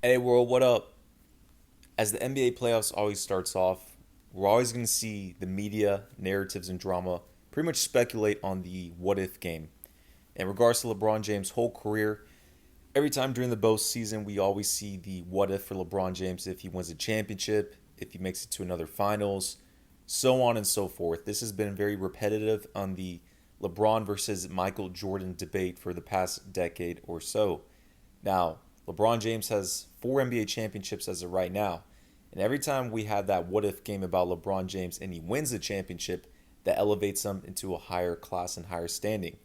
Hey world, what up? As the NBA playoffs always starts off, we're always going to see the media, narratives, and drama pretty much speculate on the what if game. In regards to LeBron James' whole career, every time during the postseason, we always see the what if for LeBron James if he wins a championship, if he makes it to another finals, so on and so forth. This has been very repetitive on the LeBron versus Michael Jordan debate for the past decade or so. Now, LeBron James has four NBA championships as of right now. And every time we have that what if game about LeBron James and he wins the championship, that elevates him into a higher class and higher standing.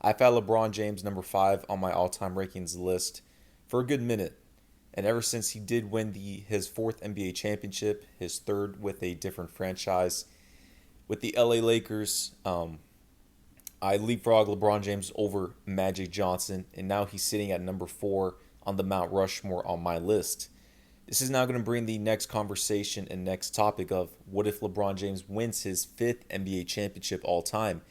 I've had LeBron James number five on my all time rankings list for a good minute. And ever since he did win his fourth NBA championship, his third with a different franchise, with the LA Lakers, I leapfrog LeBron James over Magic Johnson, and now he's sitting at number four on the Mount Rushmore on my list. This is now going to bring the next conversation and next topic of what if LeBron James wins his fifth NBA championship all time?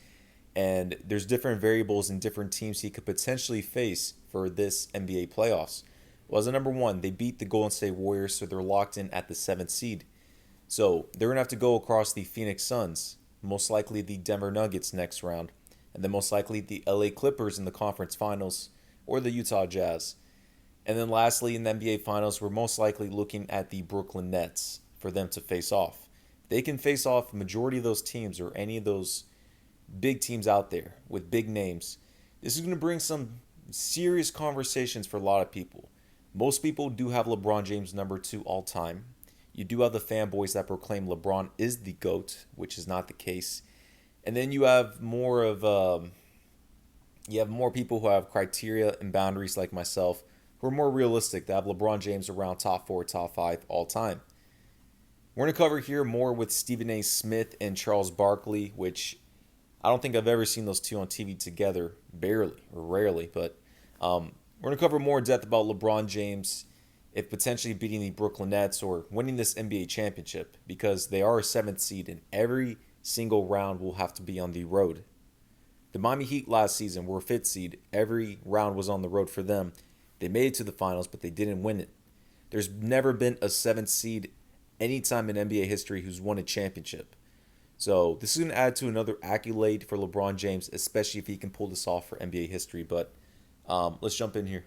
And there's different variables and different teams he could potentially face for this NBA playoffs. Well, as a number one, they beat the Golden State Warriors, so they're locked in at the seventh seed. So they're going to have to go across the Phoenix Suns, most likely the Denver Nuggets next round, and then most likely the LA Clippers in the conference finals, or the Utah Jazz. And then lastly, in the NBA Finals, we're most likely looking at the Brooklyn Nets for them to face off. They can face off the majority of those teams or any of those big teams out there with big names. This is going to bring some serious conversations for a lot of people. Most people do have LeBron James number two all time. You do have the fanboys that proclaim LeBron is the GOAT, which is not the case. And then you have more people who have criteria and boundaries like myself who are more realistic, that have LeBron James around top four, top five all time. We're going to cover here more with Stephen A. Smith and Charles Barkley, which I don't think I've ever seen those two on TV together, barely or rarely. But we're going to cover more in depth about LeBron James if potentially beating the Brooklyn Nets or winning this NBA championship, because they are a seventh seed and every single round will have to be on the road. The Miami Heat last season were a fifth seed. Every round was on the road for them. They made it to the finals, but they didn't win it. There's never been a seventh seed anytime in NBA history who's won a championship. So this is going to add to another accolade for LeBron James, especially if he can pull this off for NBA history. But let's jump in here.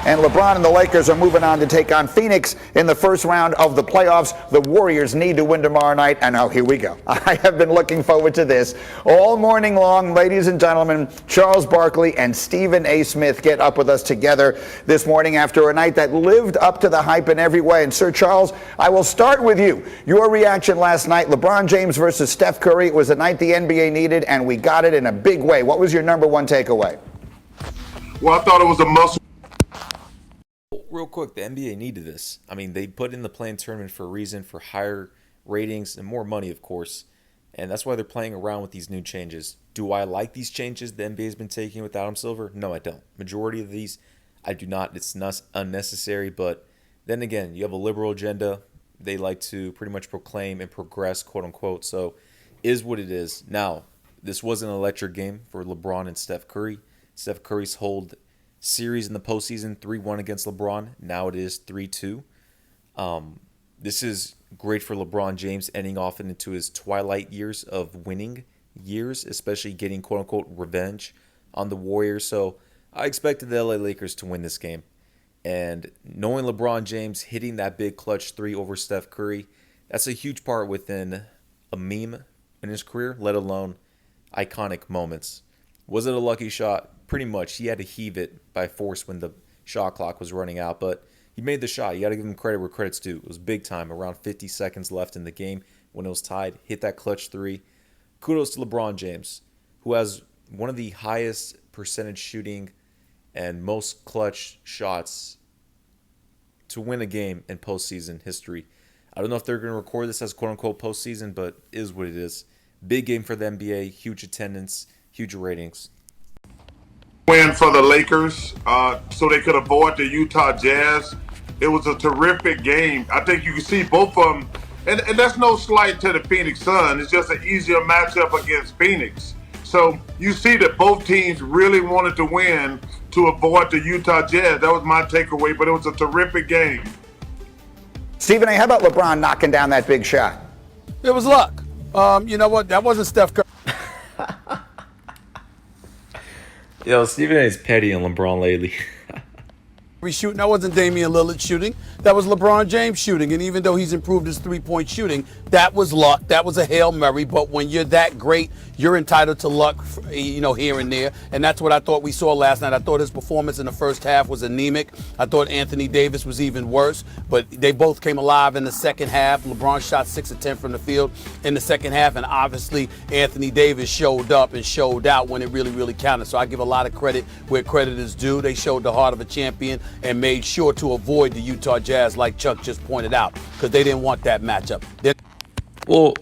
And LeBron and the Lakers are moving on to take on Phoenix in the first round of the playoffs. The Warriors need to win tomorrow night. And now here we go. I have been looking forward to this all morning long. Ladies and gentlemen, Charles Barkley and Stephen A. Smith get up with us together this morning after a night that lived up to the hype in every way. And Sir Charles, I will start with you. Your reaction last night, LeBron James versus Steph Curry. It was a night the NBA needed, and we got it in a big way. What was your number one takeaway? Well, I thought it was a muscle. Real quick, the NBA needed this. I mean, they put in the play-in tournament for a reason, for higher ratings and more money, of course. And that's why they're playing around with these new changes. Do I like these changes the NBA has been taking with Adam Silver? No, I don't. Majority of these, I do not. It's not unnecessary. But then again, you have a liberal agenda. They like to pretty much proclaim and progress, quote unquote. So, is what it is. Now, this was an electric game for LeBron and Steph Curry. Steph Curry's hold series in the postseason 3-1 against LeBron. Now it is 3-2. This is great for LeBron James, ending off into his twilight years of winning years, especially getting quote-unquote revenge on the Warriors. So I expected the LA Lakers to win this game. And knowing LeBron James hitting that big clutch three over Steph Curry, that's a huge part within a meme in his career, let alone iconic moments. Was it a lucky shot? Pretty much. He had to heave it by force when the shot clock was running out, but he made the shot. You got to give him credit where credit's due. It was big time, around 50 seconds left in the game when it was tied. Hit that clutch three. Kudos to LeBron James, who has one of the highest percentage shooting and most clutch shots to win a game in postseason history. I don't know if they're going to record this as quote-unquote postseason, but it is what it is. Big game for the NBA, huge attendance, huge ratings. Win for the Lakers, so they could avoid the Utah Jazz. It was a terrific game. I think you can see both of them, and that's no slight to the Phoenix Suns. It's just an easier matchup against Phoenix. So you see that both teams really wanted to win to avoid the Utah Jazz. That was my takeaway, but it was a terrific game. Stephen A., how about LeBron knocking down that big shot? It was luck. You know what? That wasn't Steph Curry. Yo, Stephen A is petty on LeBron lately. Shooting. That wasn't Damian Lillard shooting. That was LeBron James shooting. And even though he's improved his three-point shooting, that was luck. That was a Hail Mary. But when you're that great, you're entitled to luck, here and there. And that's what I thought we saw last night. I thought his performance in the first half was anemic. I thought Anthony Davis was even worse. But they both came alive in the second half. LeBron shot 6 of 10 from the field in the second half. And obviously, Anthony Davis showed up and showed out when it really, really counted. So I give a lot of credit where credit is due. They showed the heart of a champion and made sure to avoid the Utah Jazz, like Chuck just pointed out, because they didn't want that matchup. Well,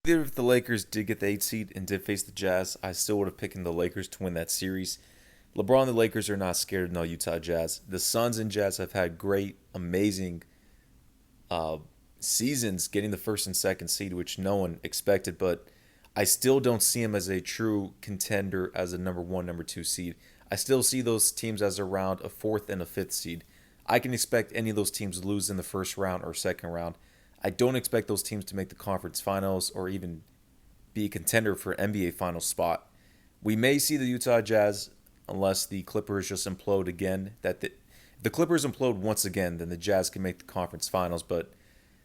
even if the Lakers did get the 8th seed and did face the Jazz, I still would have picked the Lakers to win that series. LeBron and the Lakers are not scared of no Utah Jazz. The Suns and Jazz have had great, amazing seasons getting the 1st and 2nd seed, which no one expected, but I still don't see them as a true contender as a number 1, number 2 seed. I still see those teams as around a 4th and a 5th seed. I can expect any of those teams to lose in the 1st round or 2nd round. I don't expect those teams to make the conference finals or even be a contender for an NBA finals spot. We may see the Utah Jazz unless the Clippers just implode again. If the Clippers implode once again, then the Jazz can make the conference finals, but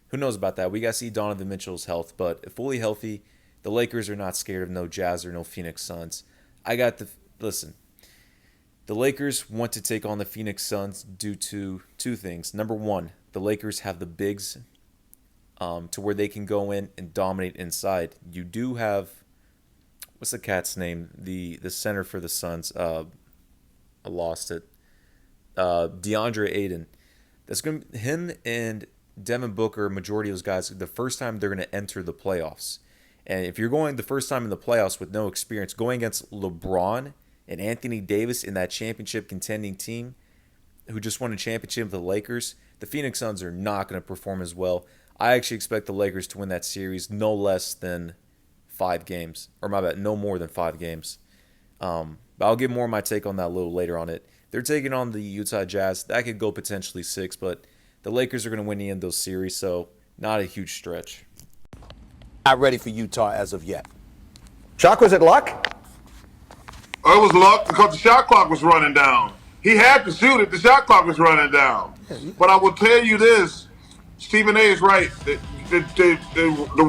who knows about that? We got to see Donovan Mitchell's health, but if fully healthy, the Lakers are not scared of no Jazz or no Phoenix Suns. Listen. The Lakers want to take on the Phoenix Suns due to 2 things. Number 1, the Lakers have the bigs to where they can go in and dominate inside. You do have, what's the cat's name? The center for the Suns. I lost it. DeAndre Ayton. That's going to him and Devin Booker. Majority of those guys, the first time they're going to enter the playoffs. And if you're going the first time in the playoffs with no experience, going against LeBron and Anthony Davis in that championship contending team who just won a championship with the Lakers, the Phoenix Suns are not going to perform as well. I actually expect the Lakers to win that series no less than 5 games. Or my bad, no more than 5 games. But I'll give more of my take on that a little later on it. They're taking on the Utah Jazz. That could go potentially 6, but the Lakers are going to win the end of those series, so not a huge stretch. Not ready for Utah as of yet. Chuck, was it luck? It was luck because the shot clock was running down. He had to shoot it. The shot clock was running down. But I will tell you this, Stephen A is right. The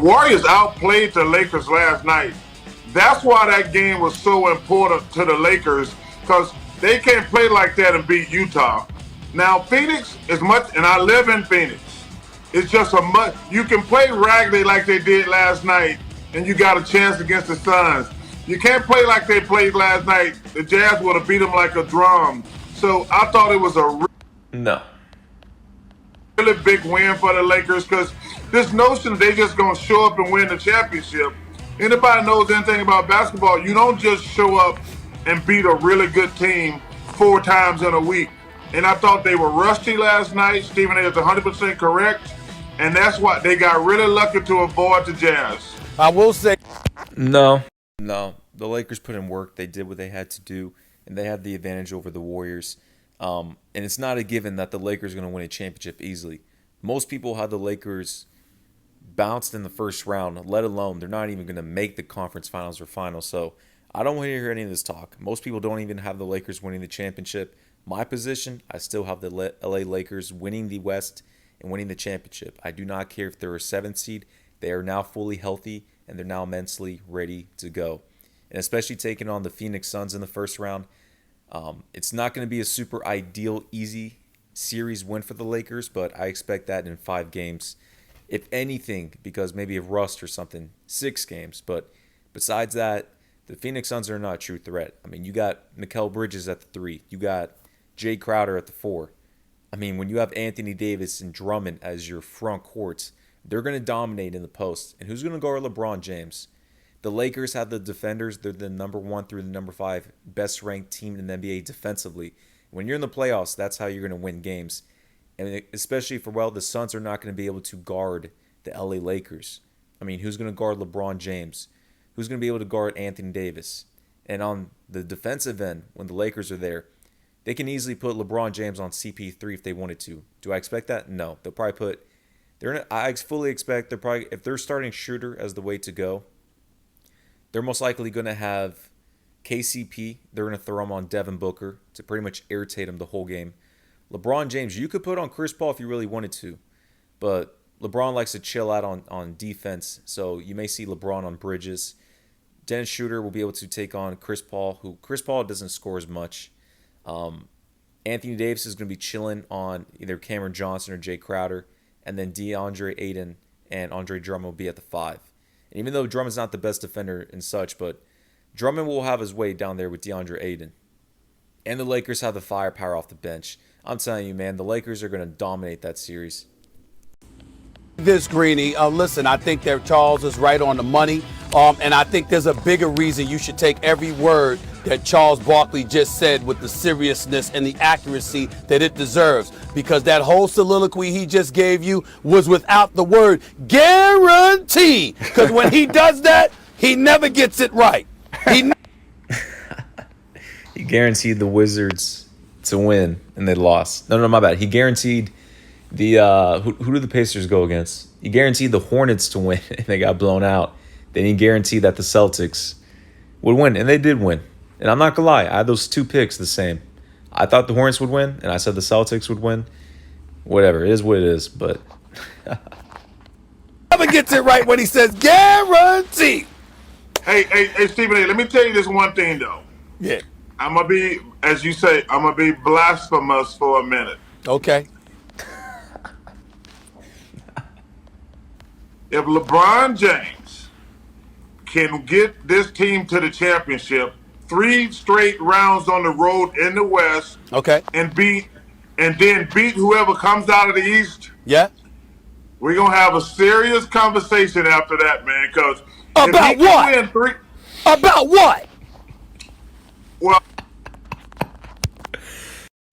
Warriors outplayed the Lakers last night. That's why that game was so important to the Lakers, because they can't play like that and beat Utah. Now, Phoenix is much, and I live in Phoenix. It's just you can play raggedy like they did last night, and you got a chance against the Suns. You can't play like they played last night. The Jazz would have beat them like a drum. So I thought it was a really big win for the Lakers, because this notion they just going to show up and win the championship. Anybody knows anything about basketball, you don't just show up and beat a really good team 4 times in a week. And I thought they were rusty last night. Stephen A is 100% correct. And that's why they got really lucky to avoid the Jazz. I will say, No, the Lakers put in work. They did what they had to do, and they had the advantage over the Warriors. And it's not a given that the Lakers are going to win a championship easily. Most people have the Lakers bounced in the 1st round, let alone they're not even going to make the conference finals or finals. So I don't want to hear any of this talk. Most people don't even have the Lakers winning the championship. My position, I still have the LA Lakers winning the West and winning the championship. I do not care if they're a 7th seed. They are now fully healthy, and they're now mentally ready to go. And especially taking on the Phoenix Suns in the 1st round, it's not going to be a super ideal, easy series win for the Lakers, but I expect that in 5 games. If anything, because maybe of rust or something, 6 games. But besides that, the Phoenix Suns are not a true threat. I mean, you got Mikal Bridges at the 3. You got Jay Crowder at the 4. I mean, when you have Anthony Davis and Drummond as your front courts, they're going to dominate in the post. And who's going to guard LeBron James? The Lakers have the defenders. They're the number 1 through the number 5 best-ranked team in the NBA defensively. When you're in the playoffs, that's how you're going to win games. And especially the Suns are not going to be able to guard the LA Lakers. I mean, who's going to guard LeBron James? Who's going to be able to guard Anthony Davis? And on the defensive end, when the Lakers are there, They can easily put LeBron James on CP3 if they wanted to. Do I expect that? No. They'll probably put. I fully expect they're probably, if they're starting Shooter as the way to go, they're most likely going to have KCP. They're going to throw him on Devin Booker to pretty much irritate him the whole game. LeBron James, you could put on Chris Paul if you really wanted to, but LeBron likes to chill out on defense, so you may see LeBron on Bridges. Dennis Schroeder will be able to take on Chris Paul, who Chris Paul doesn't score as much. Anthony Davis is going to be chilling on either Cameron Johnson or Jay Crowder, and then DeAndre Ayton and Andre Drummond will be at the 5. And even though Drummond's not the best defender and such, but Drummond will have his way down there with DeAndre Ayton. And the Lakers have the firepower off the bench. I'm telling you, man, the Lakers are going to dominate that series. This, Greeny, listen, I think that Charles is right on the money, and I think there's a bigger reason you should take every word that Charles Barkley just said with the seriousness and the accuracy that it deserves, because that whole soliloquy he just gave you was without the word guarantee, because when he does that, he never gets it right. He guaranteed the Wizards to win, and they lost. No, my bad. He guaranteed the who did the Pacers go against? He guaranteed the Hornets to win, and they got blown out. Then he guaranteed that the Celtics would win, and they did win. And I'm not gonna lie, I had those two picks the same. I thought the Hornets would win, and I said the Celtics would win. Whatever, it is what it is. But Never gets it right when he says guarantee. Hey, Stephen A., let me tell you this one thing, though. Yeah. I'm going to be, as you say, I'm going to be blasphemous for a minute. Okay. If LeBron James can get this team to the championship, 3 straight rounds on the road in the West, Okay. and then beat whoever comes out of the East, Yeah. we're going to have a serious conversation after that, man, because About what? About what? Well,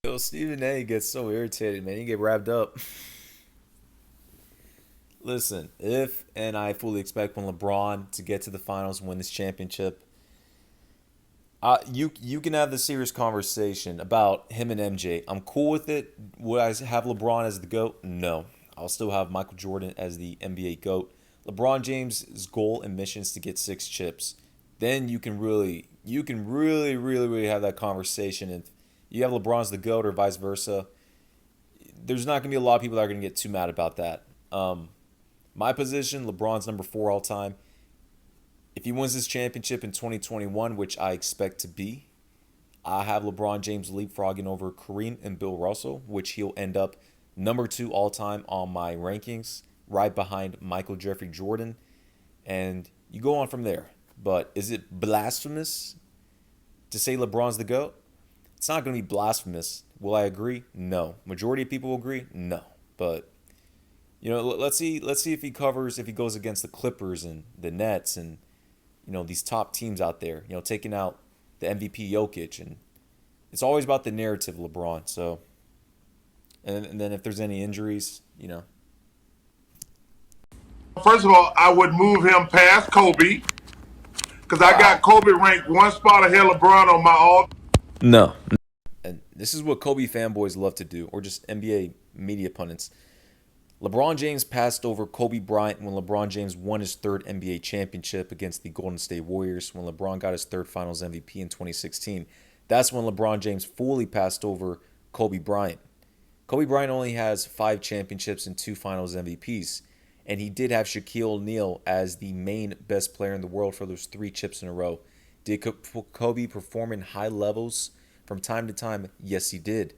yo, Stephen A gets so irritated, man. He get wrapped up. Listen, if and I fully expect when LeBron to get to the finals and win this championship, you can have the serious conversation about him and MJ. I'm cool with it. Would I have LeBron as the GOAT? No. I'll still have Michael Jordan as the NBA GOAT. LeBron James' goal and mission is to get 6 chips. Then you can really have that conversation. If you have LeBron as the GOAT or vice versa, there's not going to be a lot of people that are going to get too mad about that. My position, LeBron's number 4 all time. If he wins this championship in 2021, which I expect to be, I have LeBron James leapfrogging over Kareem and Bill Russell, which he'll end up number 2 all time on my rankings, right behind Michael Jeffrey Jordan. And you go on from there. But is it blasphemous to say LeBron's the GOAT? It's not going to be blasphemous. Will I agree? No. Majority of people will agree? No. But let's see if he goes against the Clippers and the Nets and these top teams out there, taking out the MVP Jokic, and it's always about the narrative, LeBron. So, and then if there's any injuries, First of all, I would move him past Kobe because I got Kobe ranked 1 spot ahead of LeBron on my all. No. And this is what Kobe fanboys love to do, or just NBA media pundits. LeBron James passed over Kobe Bryant when LeBron James won his 3rd NBA championship against the Golden State Warriors, when LeBron got his 3rd Finals MVP in 2016. That's when LeBron James fully passed over Kobe Bryant. Kobe Bryant only has 5 championships and 2 Finals MVPs, and he did have Shaquille O'Neal as the main best player in the world for those 3 chips in a row. Did Kobe perform in high levels from time to time? Yes, he did.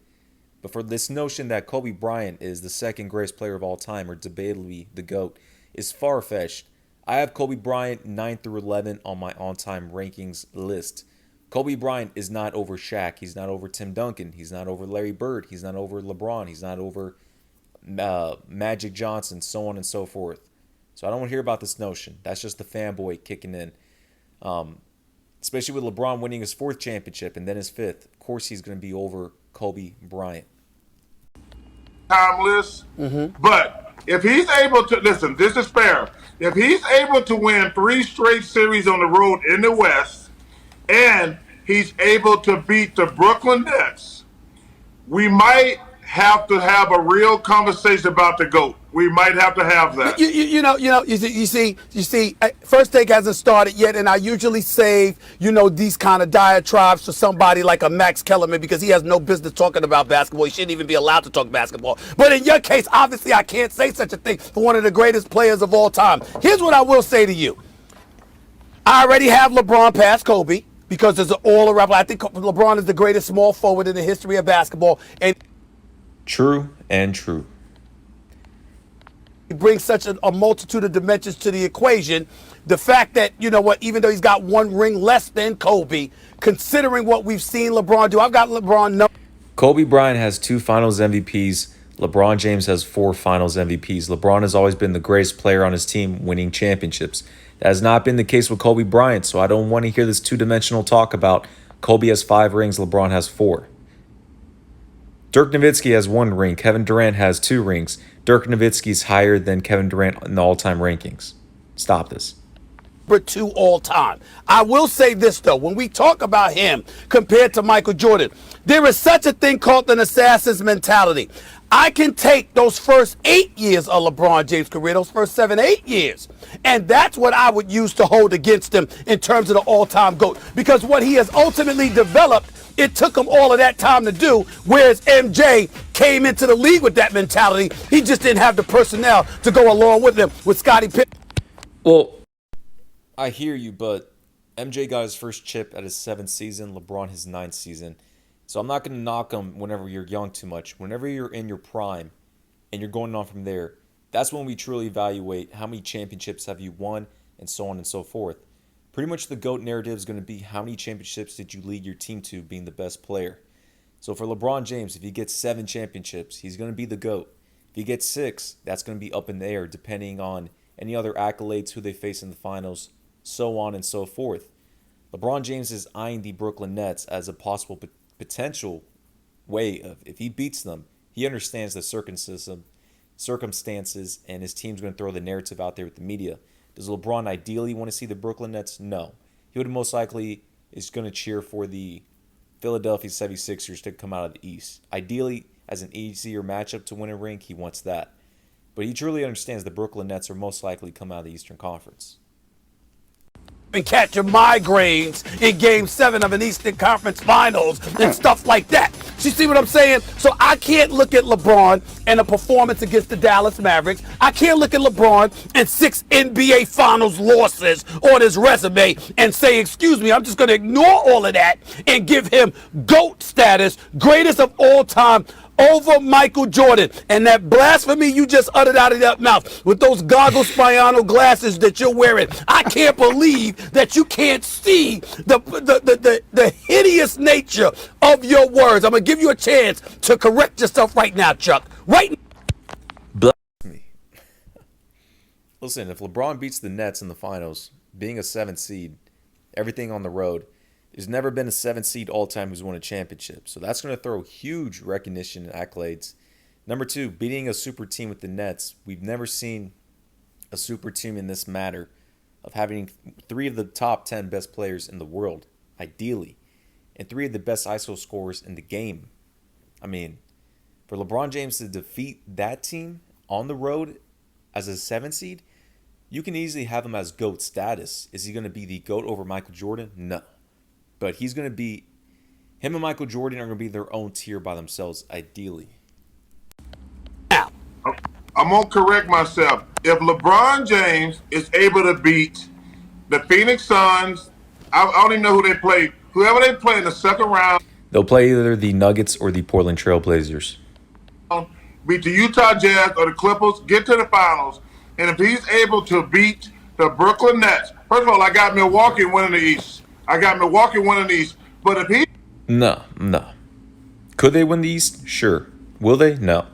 But for this notion that Kobe Bryant is the 2nd greatest player of all time, or debatably the GOAT, is far-fetched. I have Kobe Bryant 9 through 11 on my all-time rankings list. Kobe Bryant is not over Shaq. He's not over Tim Duncan. He's not over Larry Bird. He's not over LeBron. He's not over Magic Johnson, so on and so forth. So I don't want to hear about this notion. That's just the fanboy kicking in. Especially with LeBron winning his 4th championship and then his 5th. Of course he's going to be over Kobe Bryant. Timeless. But if he's able to, listen, this is fair. If he's able to win 3 straight series on the road in the West, and he's able to beat the Brooklyn Nets, we might have to have a real conversation about the GOAT. We might have to have that. You see, first take hasn't started yet, and I usually save, these kind of diatribes for somebody like a Max Kellerman because he has no business talking about basketball. He shouldn't even be allowed to talk basketball. But in your case, obviously, I can't say such a thing for one of the greatest players of all time. Here's what I will say to you. I already have LeBron past Kobe because there's an all-around. I think LeBron is the greatest small forward in the history of basketball, and True and true. he brings such a multitude of dimensions to the equation. The fact that, even though he's got one ring less than Kobe, considering what we've seen LeBron do, I've got LeBron. Kobe Bryant has 2 Finals MVPs. LeBron James has 4 Finals MVPs. LeBron has always been the greatest player on his team, winning championships. That has not been the case with Kobe Bryant, so I don't want to hear this two-dimensional talk about Kobe has 5 rings, LeBron has 4. Dirk Nowitzki has 1 ring. Kevin Durant has 2 rings. Dirk Nowitzki is higher than Kevin Durant in the all-time rankings. Stop this. Number 2 all time. I will say this, though. When we talk about him compared to Michael Jordan, there is such a thing called an assassin's mentality. I can take those first 8 years of LeBron James' career, those first 7, 8 years, and that's what I would use to hold against him in terms of the all-time GOAT. Because what he has ultimately developed, it took him all of that time to do, whereas MJ came into the league with that mentality. He just didn't have the personnel to go along with him with Scottie Pippen. Well, I hear you, but MJ got his first chip at his 7th season, LeBron his 9th season. So I'm not going to knock him whenever you're young too much. Whenever you're in your prime and you're going on from there, that's when we truly evaluate how many championships have you won and so on and so forth. Pretty much the GOAT narrative is going to be how many championships did you lead your team to being the best player. So for LeBron James, if he gets 7 championships, he's going to be the GOAT. If he gets 6, that's going to be up in the air depending on any other accolades, who they face in the finals, so on and so forth. LeBron James is eyeing the Brooklyn Nets as a possible potential way of, if he beats them, he understands the circumstances, and his team's going to throw the narrative out there with the media. Does LeBron ideally want to see the Brooklyn Nets? No. He would most likely is going to cheer for the Philadelphia 76ers to come out of the East. Ideally, as an easier matchup to win a ring, he wants that. But he truly understands the Brooklyn Nets are most likely to come out of the Eastern Conference. And catch your migraines in Game 7 of an Eastern Conference Finals and stuff like that. You see what I'm saying? So I can't look at LeBron and a performance against the Dallas Mavericks. I can't look at LeBron and 6 NBA Finals losses on his resume and say, excuse me, I'm just going to ignore all of that and give him GOAT status, greatest of all time, over Michael Jordan. And that blasphemy you just uttered out of that mouth with those goggle spiano glasses that you're wearing, I can't believe that you can't see the hideous nature of your words. I'm going to give you a chance to correct yourself right now, Chuck. Right now. Me. Listen, if LeBron beats the Nets in the finals, being a 7th seed, everything on the road, there's never been a 7th seed all-time who's won a championship. So that's going to throw huge recognition and accolades. Number 2, beating a super team with the Nets. We've never seen a super team in this matter of having 3 of the top 10 best players in the world, ideally, and 3 of the best ISO scorers in the game. I mean, for LeBron James to defeat that team on the road as a 7th seed, you can easily have him as GOAT status. Is he going to be the GOAT over Michael Jordan? No. But he's going to be, him and Michael Jordan are going to be their own tier by themselves, ideally. I'm going to correct myself. If LeBron James is able to beat the Phoenix Suns, I don't even know who they play. Whoever they play in the second round. They'll play either the Nuggets or the Portland Trail Blazers. Beat the Utah Jazz or the Clippers, get to the finals. And if he's able to beat the Brooklyn Nets, first of all, I got Milwaukee winning the East. But if he... No. Could they win the East? Sure. Will they? No.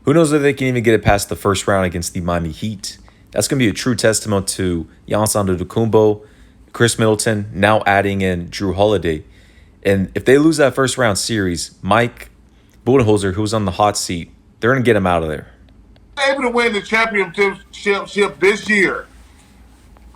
Who knows if they can even get it past the first round against the Miami Heat? That's going to be a true testament to Giannis Antetokounmpo, Chris Middleton, now adding in Drew Holiday. And if they lose that first round series, Mike Budenholzer, who's on the hot seat, they're going to get him out of there. Able to win the championship this year,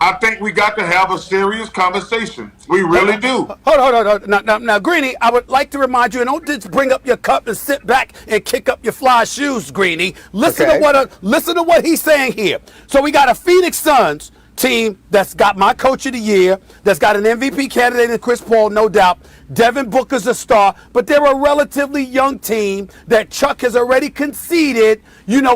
I think we got to have a serious conversation. We really do. Hold on. Now, Greeny, I would like to remind you, and don't just bring up your cup and sit back and kick up your fly shoes, Greeny. Listen Okay. listen to what he's saying here. So we got a Phoenix Suns team that's got my coach of the year, that's got an MVP candidate in Chris Paul, no doubt. Devin Booker's a star, but they're a relatively young team that Chuck has already conceded,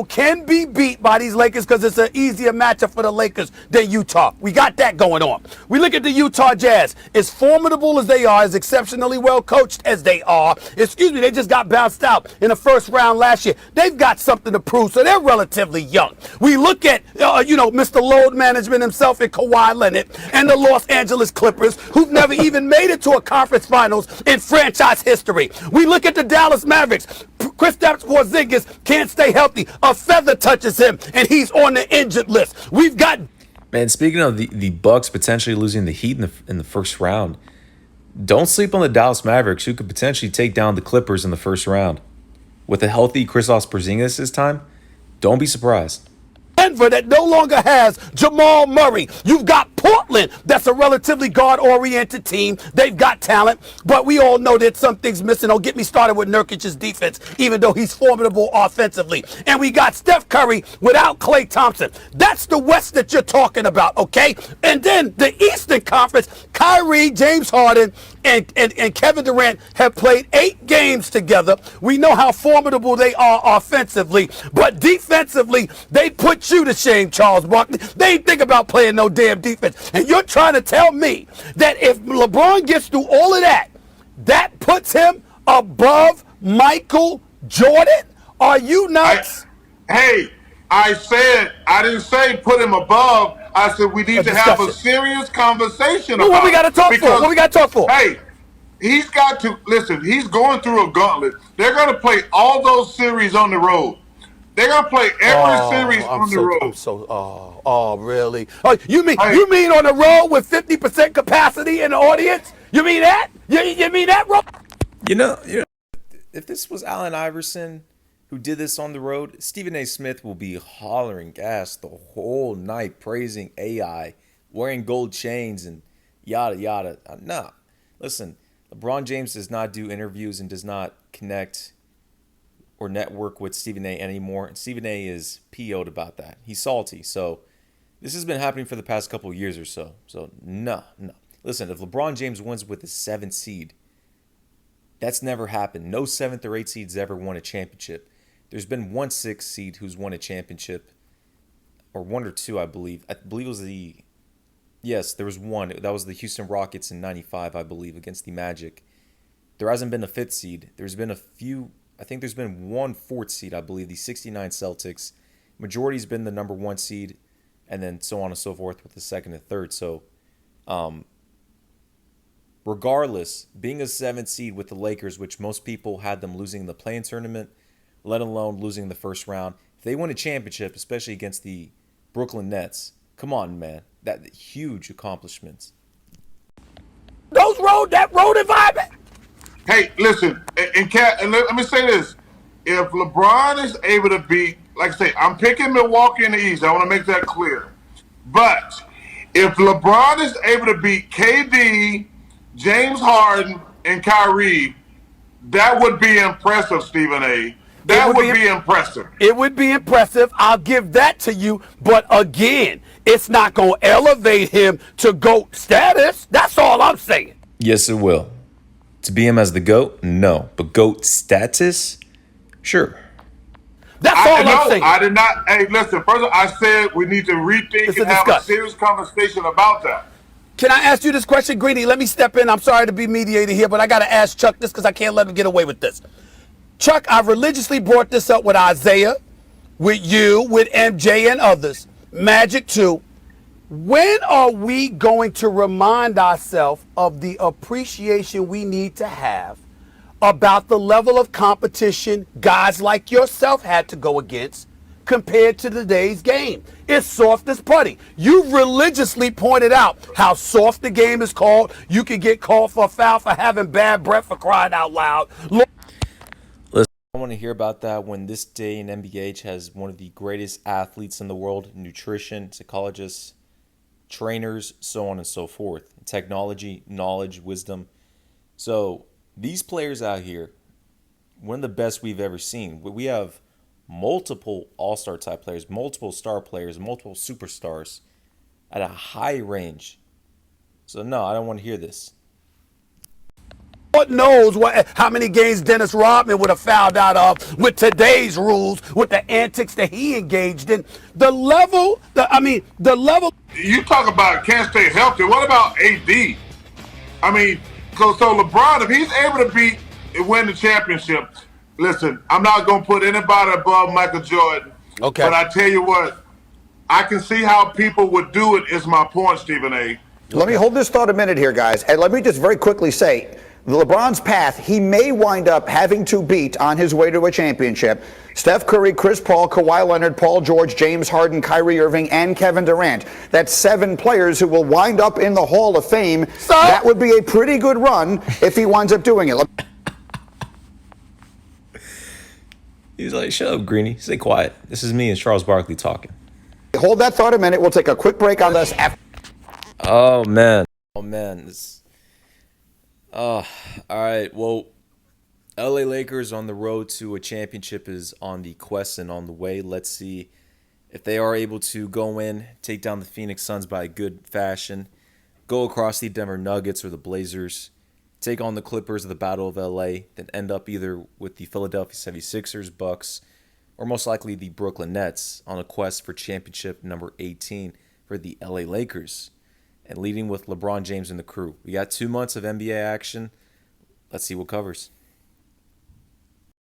can be beat by these Lakers because it's an easier matchup for the Lakers than Utah. We got that going on. We look at the Utah Jazz. As formidable as they are, as exceptionally well coached as they are, they just got bounced out in the first round last year. They've got something to prove, so they're relatively young. We look at, Mr. Load Management himself and Kawhi Leonard and the Los Angeles Clippers, who've never even made it to a conference finals in franchise history. We look at the Dallas Mavericks. Kristaps Porzingis can't stay healthy. A feather touches him, and he's on the injured list. We've got... Man, speaking of the Bucks potentially losing the Heat in the first round, don't sleep on the Dallas Mavericks, who could potentially take down the Clippers in the first round. With a healthy Kristaps Porzingis this time, don't be surprised. Denver that no longer has Jamal Murray. You've got Portland that's a relatively guard-oriented team. They've got talent, but we all know that some things missing. Don't get me started with Nurkic's defense, even though he's formidable offensively. And we got Steph Curry without Klay Thompson. That's the West that you're talking about, okay? And then the Eastern Conference, Kyrie, James Harden, and Kevin Durant have played 8 games together. We know how formidable they are offensively, but defensively, they put you to shame, Charles Barkley. They ain't think about playing no damn defense. And you're trying to tell me that if LeBron gets through all of that, that puts him above Michael Jordan? Are you nuts? I didn't say put him above. I said we need to have a serious conversation about what we got to talk for? What we got to talk for? Hey, he's got to listen. He's going through a gauntlet. They're going to play all those series on the road. They're going to play every series on the road. Really? Oh, you mean on the road with 50% capacity in the audience? You mean that? You mean that, bro? You know, if this was Allen Iverson who did this on the road, Stephen A. Smith will be hollering gas the whole night, praising AI, wearing gold chains and yada yada. Nah, listen, LeBron James does not do interviews and does not connect or network with Stephen A. anymore. And Stephen A. is PO'd about that. He's salty. So this has been happening for the past couple of years or so. So no. Listen, if LeBron James wins with the 7th seed, that's never happened. No 7th or 8th seeds ever won a championship. There's been one 6th seed who's won a championship, or 1 or 2, I believe. I believe it was yes, there was one. That was the Houston Rockets in '95, I believe, against the Magic. There hasn't been a 5th seed. There's been a few. I think there's been one 4th seed, I believe, the '69 Celtics. Majority's been the number 1 seed, and then so on and so forth with the 2nd and 3rd. So, regardless, being a 7th seed with the Lakers, which most people had them losing the play-in tournament, let alone losing the first round, if they win a championship, especially against the Brooklyn Nets, come on, man, that huge accomplishments. That road environment. Hey, listen, and let me say this. If LeBron is able to beat, like I say, I'm picking Milwaukee in the East. I want to make that clear. But if LeBron is able to beat KD, James Harden, and Kyrie, that would be impressive, Stephen A. That would be impressive. It would be impressive. I'll give that to you. But again, it's not going to elevate him to GOAT status. That's all I'm saying. Yes, it will. To be him as the GOAT? No. But GOAT status? Sure. That's all I'm saying. I did not. Hey, listen, first of all, I said we need to rethink and have a serious conversation about that. Can I ask you this question, Greeny? Let me step in. I'm sorry to be mediator here, but I got to ask Chuck this because I can't let him get away with this. Chuck, I've religiously brought this up with Isaiah, with you, with MJ and others. Magic too. When are we going to remind ourselves of the appreciation we need to have about the level of competition guys like yourself had to go against compared to today's game? It's soft as putty. You've religiously pointed out how soft the game is called. You can get called for a foul for having bad breath, for crying out loud. I want to hear about that when this day in NBH has one of the greatest athletes in the world, nutrition, psychologists, trainers, so on and so forth. Technology, knowledge, wisdom. So these players out here, one of the best we've ever seen. We have multiple all-star type players, multiple star players, multiple superstars at a high range. So no, I don't want to hear this. Lord knows how many games Dennis Rodman would have fouled out of with today's rules, with the antics that he engaged in. The level. You talk about can't stay healthy. What about AD? I mean, so LeBron, if he's able to win the championship, listen, I'm not going to put anybody above Michael Jordan. Okay. But I tell you what, I can see how people would do it, is my point, Stephen A. Let me hold this thought a minute here, guys. And let me just very quickly say, LeBron's path, he may wind up having to beat on his way to a championship Steph Curry, Chris Paul, Kawhi Leonard, Paul George, James Harden, Kyrie Irving, and Kevin Durant. That's 7 players who will wind up in the Hall of Fame. That would be a pretty good run if he winds up doing it. He's like, shut up, Greeny. Stay quiet. This is me and Charles Barkley talking. Hold that thought a minute. We'll take a quick break on this after. Oh, man. All right. Well, LA Lakers on the road to a championship is on the quest and on the way. Let's see if they are able to go in, take down the Phoenix Suns by a good fashion, go across the Denver Nuggets or the Blazers, take on the Clippers of the Battle of LA, then end up either with the Philadelphia 76ers, Bucks, or most likely the Brooklyn Nets on a quest for championship number 18 for the LA Lakers, and leading with LeBron James and the crew. We got 2 months of NBA action. Let's see what covers.